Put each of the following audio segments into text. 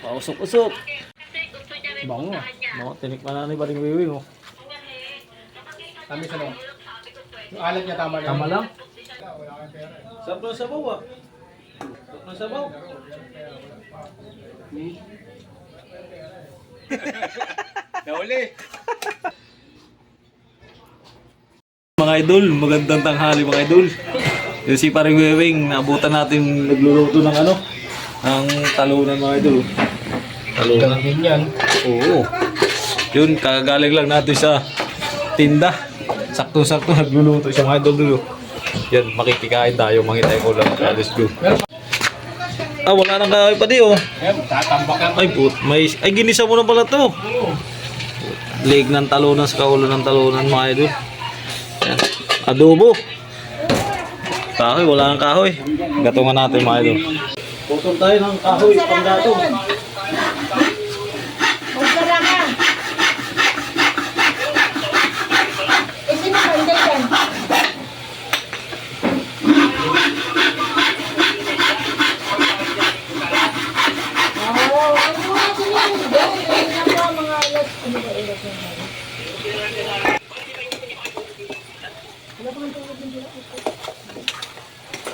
Pausok-usok. Bango. No, tinikman na ni Baring Wiwi, no. Kami sa no. Yung alat niya tama na. Tama lang. Sarap na sabaw, ah. Sarap na sabaw. Nauli. Mga idol, magandang tanghali mga idol. Yung si Paring Wewing, naabutan natin nagluluto ng ano, ng talunan mga idol. Talunan din yan. Oo. Yun, kagagaling lang natin sa tinda. Sakto-sakto nagluluto siya mga idol dulo. Yan, makikikain tayo, mangitay ko lang. Let's go. Wala nang kain pa di oh. Tatambak lang. Ay ginisa mo na pala to. Leg ng talunan sa kaulo ng talunan mga idol. Yan. Adobo. Kahoy, wala nang kahoy. Gatungan natin mga idol. Putol tayo ng kahoy, panggatong. Magsarangan. Sino ba hindi yan?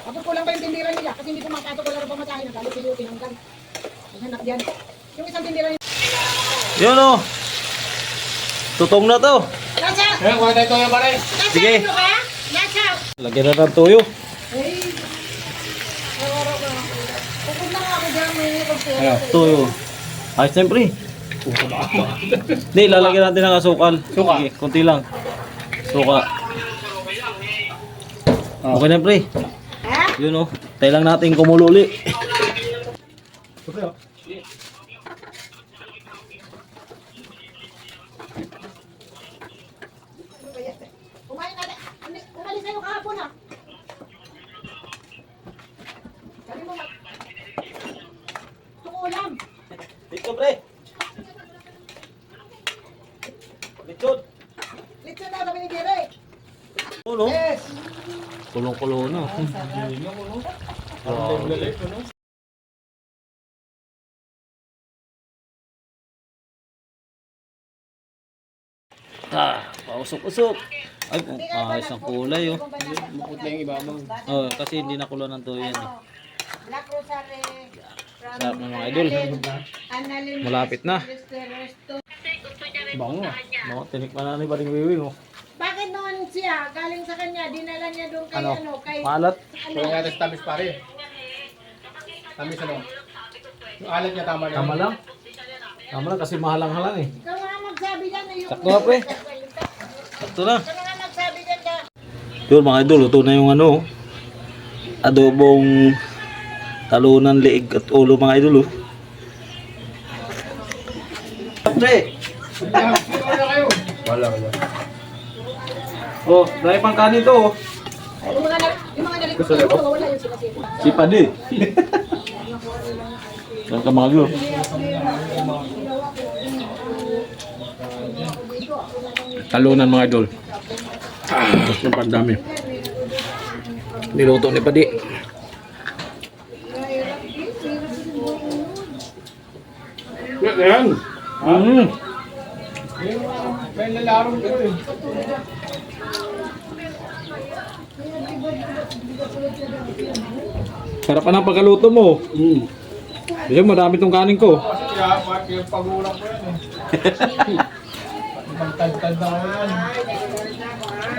Kapag kulang pa yung tindira nila, kasi hindi pumakasok, wala rin pamatahin, nagalit sila yung tinanggal. Maghanap yan. Yung isang tindira nila. Yun oh. Tutong na to. Nasa! Eh, kuha tayo yung pare. Sige. Ano ka? Nasa! Lagyan na ng tuyo. Ay! Nawara ka. Pupunta nga ako dyan, may pagpira. Tuyo. Ay, siyempre. Hindi, lalagyan natin ng asukal. Suka. Sige, konti lang. Suka. Okay na pre. Ha? Yun oh. Tayo lang natin kumululi. Okay, oh. Kumain na. Umalis kayo kahapon ha. Sabi mo, tukulam. Dito pre. Dito. Litso daw sabi ni Jerry. Ulo. Yes. Kulong-kulo na. Ang lalay ko, no? Pausok-usok. Ay, ayos ang kulay oh. Bukod lang yung iba mo. Oh, kasi hindi nakulo ng tuyo yan eh. Black Rosary. Sarap ng mga idol. Annalyn. Malapit na. Bango. No, tinikman na ni Baring Wiwi, no. Bakit noon siya, galing sa kanya, dinala niya doon kay Ano? kay Maalat. Kuha natin sa tamis pare. Tamis ano. Yung alat niya tama na. Tama lang. Tama lang kasi mahalang-halang eh. Ikaw nga magsabi dyan na yung... Sakto nga, pre. Sakto na. Ikaw nga magsabi dyan ka. Yun mga idol, luto na yung ano, adobong talunan, leeg at ulo mga idol. Oh. Pre! Wala kayo. Wala. Oh, dahil pang kanin to oh. Yung mga nalikot ko, wala yung sinasito. Si Padi. Yan ka mga idol. Talunan mga idol. Tapos yung pandami. Niluto ni Padi. Yan. Mm. May lalarong ko eh. Sarap pa ng pagkaluto mo. Kasi marami tong kanin ko. Kaya, yung pag-ulang ko yan eh. Magtad-tad na ko yan.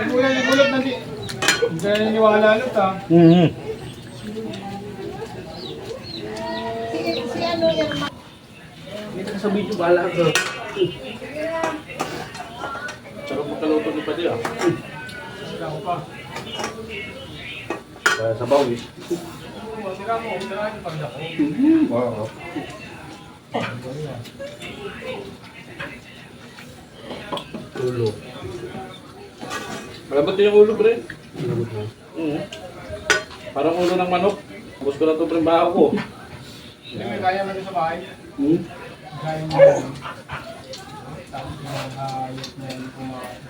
Nagulat na di. Hindi ka naniniwala ulit ha. Si ano yung... Dito ka sa video, bahala ka. Sarap pagkaluto ni Padi ah. Wala ko pa. Kaya sabaw eh. Tira mo, tira yung pagdako. Wow. Ulo. Malambot din yung ulo, pre. Parang ulo ng manok. Tapos ko na ito pre baho ko. Hindi mo kaya mo sa bahay. Kaya mo. Tapos yung hayop na yung kumain.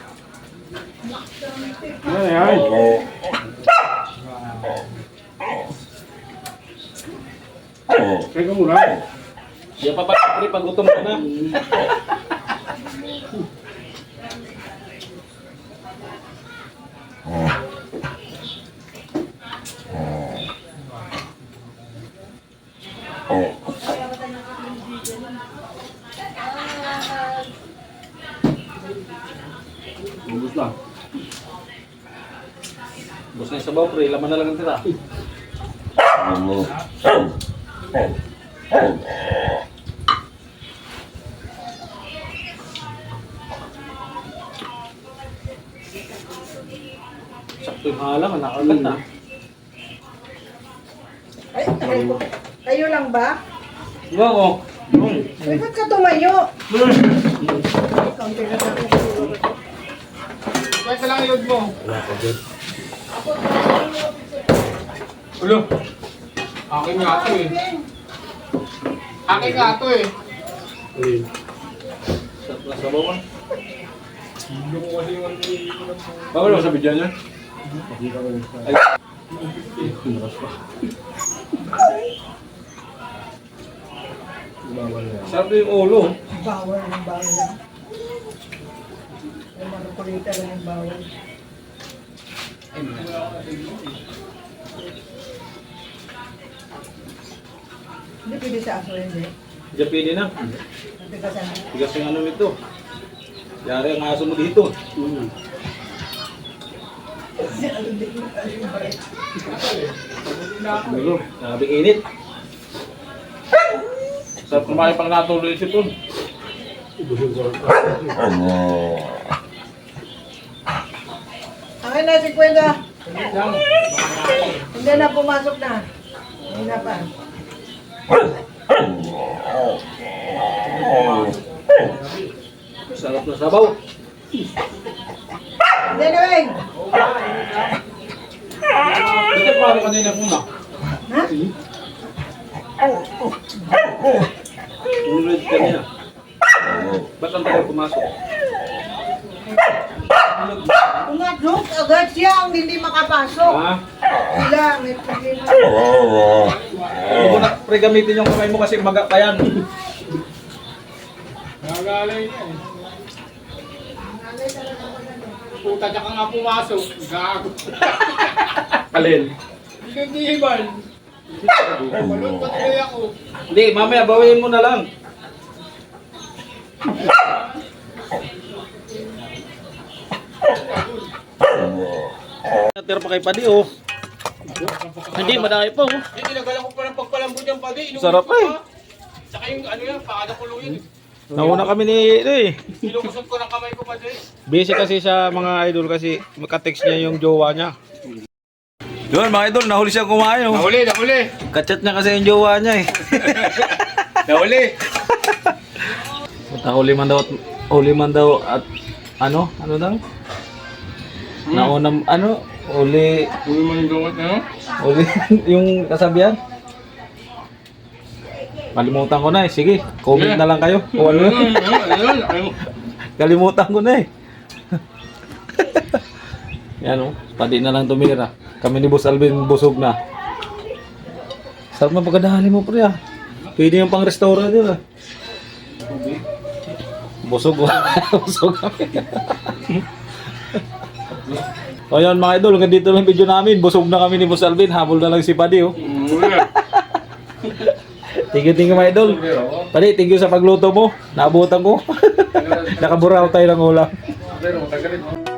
Ay. Kaya ka muna. Yan pa pre, pag gutom ka na. Ubus na. Ubus na yung sabaw pre, laman na lang ang tira. Sakto yung halang, nakagat na. Ay, kayo lang ba? Diba ko? Ay, ba't ka tumayo? Kaunti na lang. Pwede lang yung mo. Ulo. Akin nga ito eh. Akin nga ito eh. Sarap na sabaw ka. Hindi ko kasi yung Bawal mo sa video niya? Ay. Sarap na yung ulo. Bawal ng bawal. Ay, manukulita lang yung bawal. Hindi pwede sa aso hindi. Diyan pwede na. Nagtigasan. Tigas yung ano nito. Yari ang aso mo dito. Ulo, sabi init. Sarap kumain pang natuloy si Ton. Akin na, 50. lang. Hindi na, pumasok na. Hindi na pa. Sarap na sabaw. Hindi na, Weng. Ito paano kanina muna? Ha? Unod kanina. Ba't ang tagal pumasok? Pumasok, agad siya ang hindi makapasok. Ha? Sila, may problema. Huwag mo na pre gamitin yung kamay mo kasi maga pa yan. Nagalay na eh. Puta ka nga pumasok. Gago. Alin? Hindi iban. Balot pa tuloy ako. Hindi, mamaya bawiin mo na lang. Natira pa kay Padi oh. Hindi, madami pa oh. Hindi, tinagalan ko pa ng pagpalambot yung pagi. Inuulit Sarap ko eh. pa. Tsaka yung ano yan, paada ko yun. Nauna kami ni Ilumusot ko ng kamay ko pa din. Busy kasi sa mga idol kasi makatext niya yung jowa niya. Yun mga idol, nahuli siya kumain oh. Nahuli, nahuli. Kachat niya kasi yung jowa niya eh. Nahuli. Huli man daw at ano daw? Naunang ano? Huli Huli mo yung gawat na yun? huli yung kasabihan. Kalimutan ko na eh. Sige, comment na lang kayo. Kung ano yun. Kalimutan ko na eh. Yan oh, padi na lang tumira. Kami ni Boss Alvin busog na. Sarap na pagkadali mo pre ah. Pwede yung pang restaurant yun ah. Busog busog kami. O yan mga idol, hanggang dito lang yung video namin. Busog na kami ni Boss Alvin. Habol na lang si Padi oh. Thank you mga idol. Padi, thank you sa pagluto mo. Naabutan ko. Nakaburaw tayo ng ulam. Pero, tagalin mo.